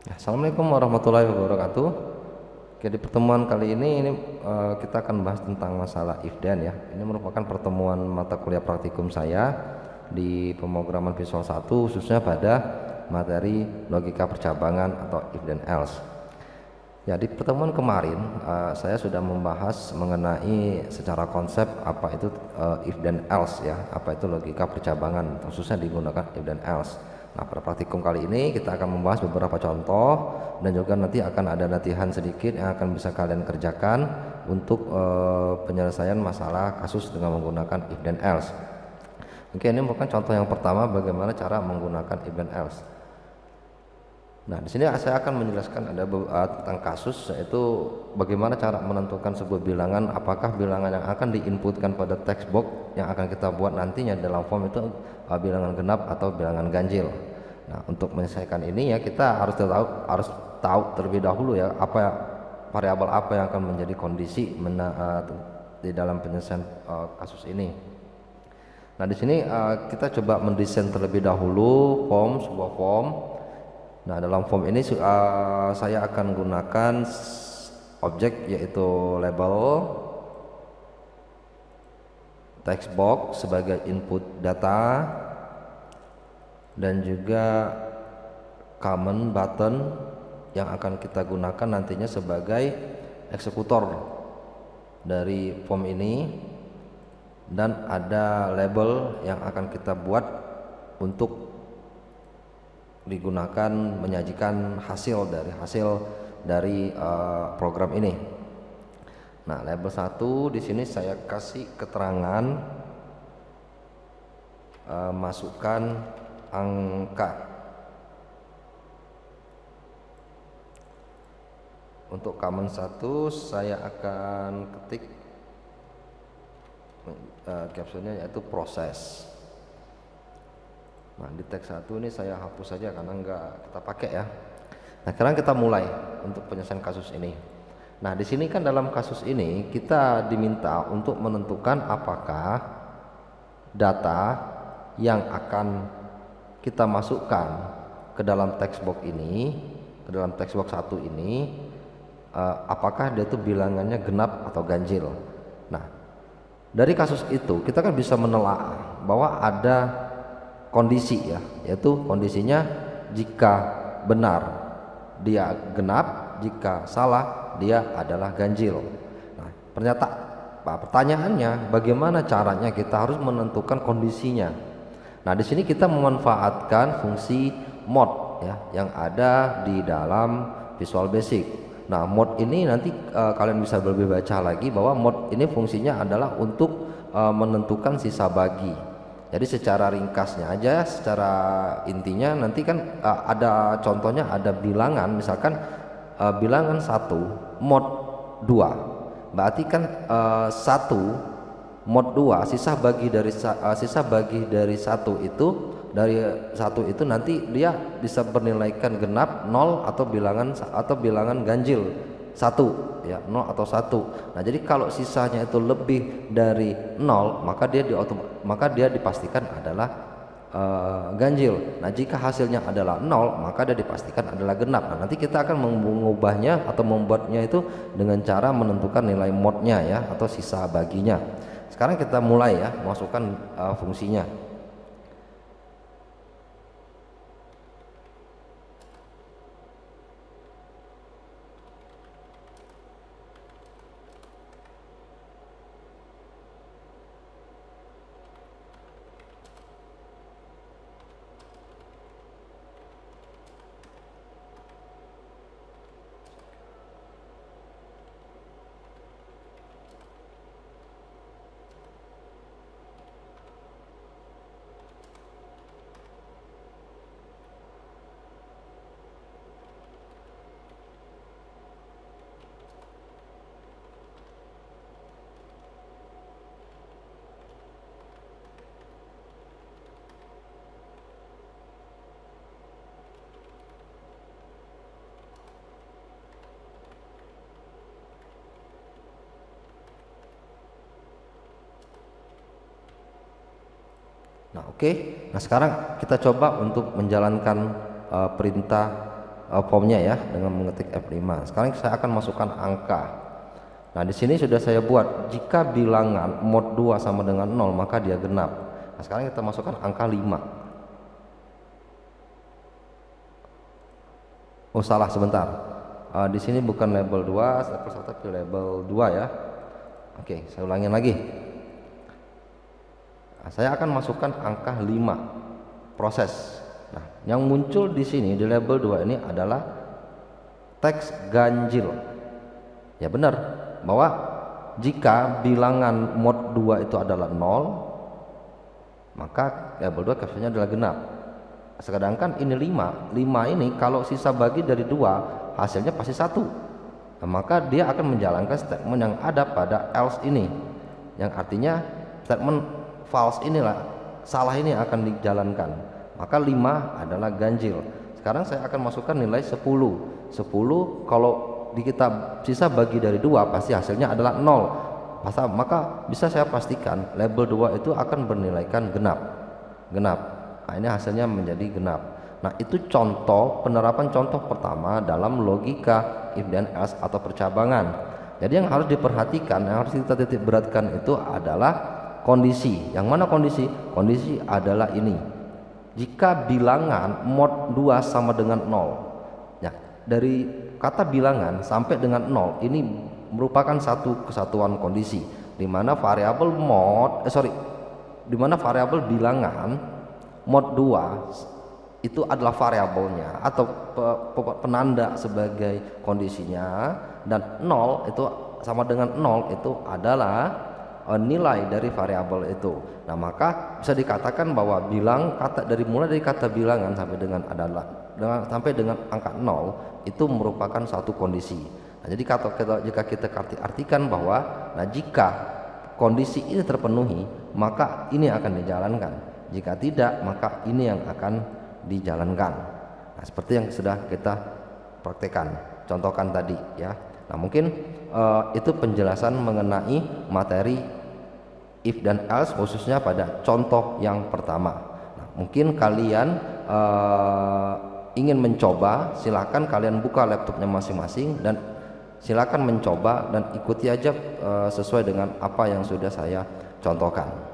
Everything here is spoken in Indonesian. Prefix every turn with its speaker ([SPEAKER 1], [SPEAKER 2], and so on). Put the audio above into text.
[SPEAKER 1] Assalamualaikum warahmatullahi wabarakatuh. Oke, di pertemuan kali ini kita akan bahas tentang masalah if then ya. Ini merupakan pertemuan mata kuliah praktikum saya di pemrograman Visual 1, khususnya pada materi logika percabangan atau if then else. Ya, di pertemuan kemarin saya sudah membahas mengenai secara konsep apa itu if then else ya, apa itu logika percabangan, khususnya digunakan if then else. Nah, pada praktikum kali ini kita akan membahas beberapa contoh dan juga nanti akan ada latihan sedikit yang akan bisa kalian kerjakan untuk penyelesaian masalah kasus dengan menggunakan if then else. Oke, ini merupakan contoh yang pertama bagaimana cara menggunakan if then else. Nah, di sini saya akan menjelaskan ada tentang kasus, yaitu bagaimana cara menentukan sebuah bilangan, apakah bilangan yang akan diinputkan pada text box yang akan kita buat nantinya dalam form itu bilangan genap atau bilangan ganjil. Nah, untuk menyelesaikan ini ya kita harus tahu terlebih dahulu ya variabel apa yang akan menjadi kondisi di dalam penyelesaian kasus ini. Nah, di sini kita coba mendesain terlebih dahulu sebuah form. Nah, dalam form ini saya akan gunakan objek yaitu label, text box sebagai input data, dan juga common button yang akan kita gunakan nantinya sebagai eksekutor dari form ini, dan ada label yang akan kita buat untuk digunakan menyajikan hasil dari program ini. Nah, label 1 di sini saya kasih keterangan masukkan angka. Untuk common 1 saya akan ketik captionnya yaitu proses. Nah, di teks 1 ini saya hapus saja karena enggak kita pakai ya. Nah, sekarang kita mulai untuk penyelesaian kasus ini. Nah, di sini kan dalam kasus ini kita diminta untuk menentukan apakah data yang akan kita masukkan ke dalam text box ini, ke dalam text box 1 ini, apakah dia itu bilangannya genap atau ganjil. Nah, dari kasus itu kita kan bisa menelaah bahwa ada kondisi ya, yaitu kondisinya jika benar dia genap, jika salah dia adalah ganjil. Nah, pertanyaannya bagaimana caranya kita harus menentukan kondisinya. Nah, di sini kita memanfaatkan fungsi mod ya yang ada di dalam Visual Basic. Nah, mod ini nanti kalian bisa lebih baca lagi bahwa mod ini fungsinya adalah untuk menentukan sisa bagi. Jadi secara ringkasnya aja, secara intinya nanti kan ada contohnya, ada bilangan, misalkan bilangan 1 mod 2, berarti kan 1 mod 2 sisa bagi dari satu itu nanti dia bisa bernilaikan genap 0 atau bilangan ganjil 1 ya, 0 atau 1. Nah, jadi kalau sisanya itu lebih dari 0 maka dia dipastikan adalah ganjil. Nah, jika hasilnya adalah 0 maka dia dipastikan adalah genap. Nah, nanti kita akan mengubahnya atau membuatnya itu dengan cara menentukan nilai modnya ya, atau sisa baginya. Sekarang kita mulai ya masukkan fungsinya. Nah, oke. Nah, sekarang kita coba untuk menjalankan perintah formnya ya dengan mengetik F5. Sekarang saya akan masukkan angka. Nah, di sini sudah saya buat jika bilangan mod 2 sama dengan 0 maka dia genap. Nah, sekarang kita masukkan angka 5. Oh, salah sebentar. Di sini bukan label 2, tapi label 2 ya. Oke, saya ulangin lagi. Nah, saya akan masukkan angka 5. Proses. Nah, yang muncul di sini di label 2 ini adalah teks ganjil. Ya benar, bahwa jika bilangan mod 2 itu adalah 0, maka label 2 captionnya adalah genap. Sedangkan ini 5 ini kalau sisa bagi dari 2 hasilnya pasti 1. Nah, maka dia akan menjalankan statement yang ada pada else ini, yang artinya statement false inilah, salah ini akan dijalankan. Maka 5 adalah ganjil. Sekarang saya akan masukkan nilai 10 kalau di kitab sisa bagi dari 2 pasti hasilnya adalah 0. Maka bisa saya pastikan label 2 itu akan bernilaikan genap. Nah, ini hasilnya menjadi genap. Nah, itu penerapan contoh pertama dalam logika if then else atau percabangan. Jadi yang harus diperhatikan, yang harus kita titik beratkan itu adalah kondisi. Yang mana kondisi? Kondisi adalah ini. Jika bilangan mod 2 sama dengan 0. Ya, dari kata bilangan sampai dengan 0 ini merupakan satu kesatuan kondisi di mana variabel bilangan mod 2 itu adalah variabelnya atau penanda sebagai kondisinya, dan 0 itu sama dengan 0 itu adalah nilai dari variabel itu. Nah, maka bisa dikatakan bahwa mulai dari kata bilangan sampai dengan angka 0 itu merupakan satu kondisi. Nah, jadi jika kita artikan bahwa jika kondisi ini terpenuhi maka ini akan dijalankan. Jika tidak, maka ini yang akan dijalankan. Nah, seperti yang sudah kita praktekkan, contohkan tadi ya. Nah, mungkin itu penjelasan mengenai materi if dan else khususnya pada contoh yang pertama. Nah, mungkin kalian ingin mencoba, silakan kalian buka laptopnya masing-masing dan silakan mencoba dan ikuti aja sesuai dengan apa yang sudah saya contohkan.